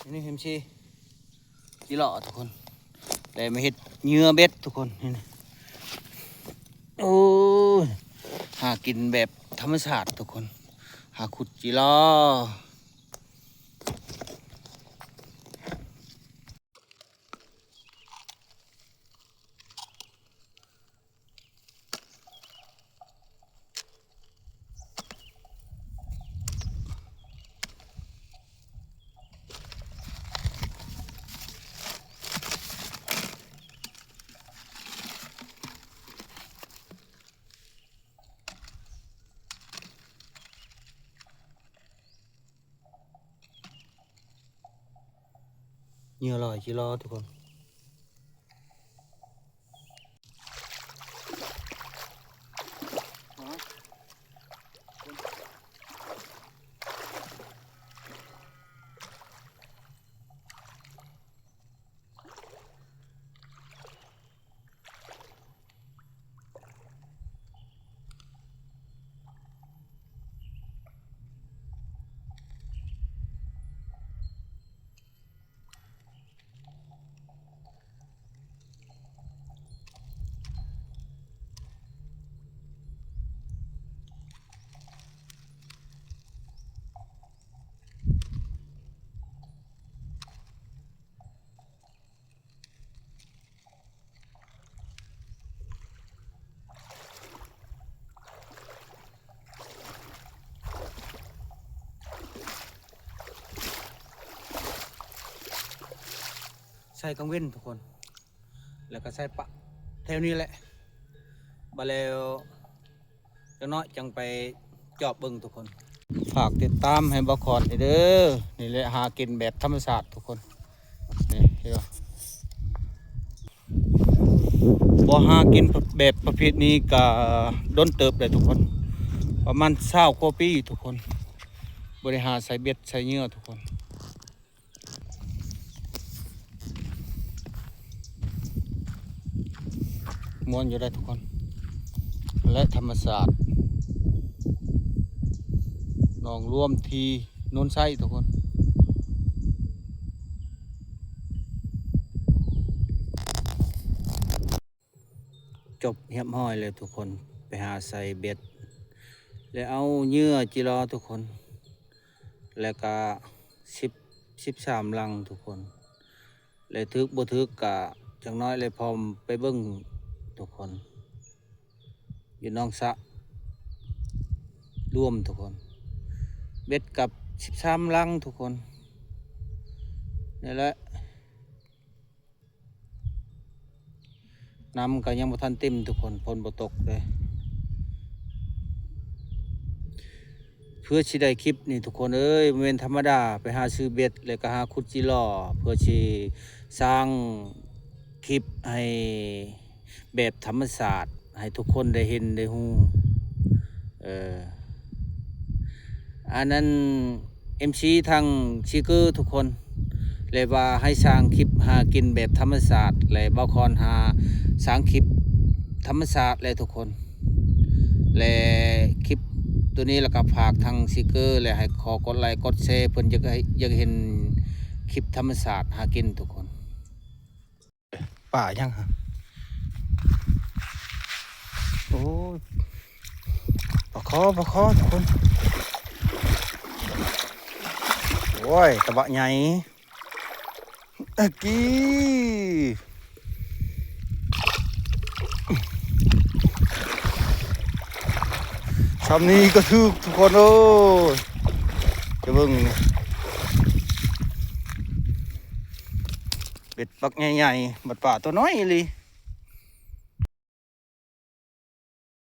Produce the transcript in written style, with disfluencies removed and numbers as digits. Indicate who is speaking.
Speaker 1: นี่เห็นชีจีหล่อทุกคนแต่ไม่เห็ดเนื้อเบ็ดทุกคนนี่นะโอ้ยหากินแบบธรรมชาติทุกคนหาขุดจีหล่อเนื้ออร่อยจีหล่อทุกคนใส่กังเว้นทุกคนแล้วก็ใส่ปะแถวนี้แหละบาแล้วจังน้อยจังไปจอบเบิ่งทุกคนฝากติดตามให้บ่คอนเด้อนี่แหละหากินแบบธรรมชาติทุกคนนี่เห็นบ่บ่หากินแบบประเภทนี้ก็โดนเติบเลยทุกคนประมาณ20กว่าปีทุกคนบ่ได้หาใส่เบ็ดใส่เหยื่อทุกคนม้วนอยู่ได้ทุกคนและธรรมศาสตร์หนองร่วมทีโน้นไส้ทุกคนจบเรียบร้อยเลยทุกคนไปหาใส่เบ็ดแล้วเอาเหยื่อจิรอทุกคนแล้วก็13ลังทุกคนเลยทึกบ่ทึกกะจังน้อยเลยพร้อมไปเบิ้งทุกคนอยู่น้องสะร่วมทุกคนเบ็ดกับ13ลังทุกคนนี่แหละน้ำก็ยังบ่ทันเต็มทุกคนฝนบ่ตกเลยเพื่อสิได้คลิปนี่ทุกคนเอ้ยบ่แม่นธรรมดาไปหาซื้อเบ็ดแล้วก็หาขุดจิหล่อเพื่อสิสร้างคลิปให้แบบธรรมศาสตร์ให้ทุกคนได้เห็นได้ฮู้อันนั้น MC ทางชิเกอร์ทุกคนเลยว่าให้สร้างคลิปหากินแบบธรรมศาสตร์เลยบ่คอนหาสร้างคลิปธรรมศาสตร์เลยทุกคนและคลิปตัวนี้แล้วก็ฝากทางชิเกอร์เลยให้ขอกดไลค์กดแชร์เพิ่นอยากเห็นคลิปธรรมศาสตร์หากินทุกคนป่ายังฮะโอ้ปลาคอทุกคนโอ้ยตะบะใหญ่กี้ทำนี้ก็ทุกคนโอ้ยจะเบิ่งเป็ดปักใหญ่ๆบัดป่าตัวน้อยเลย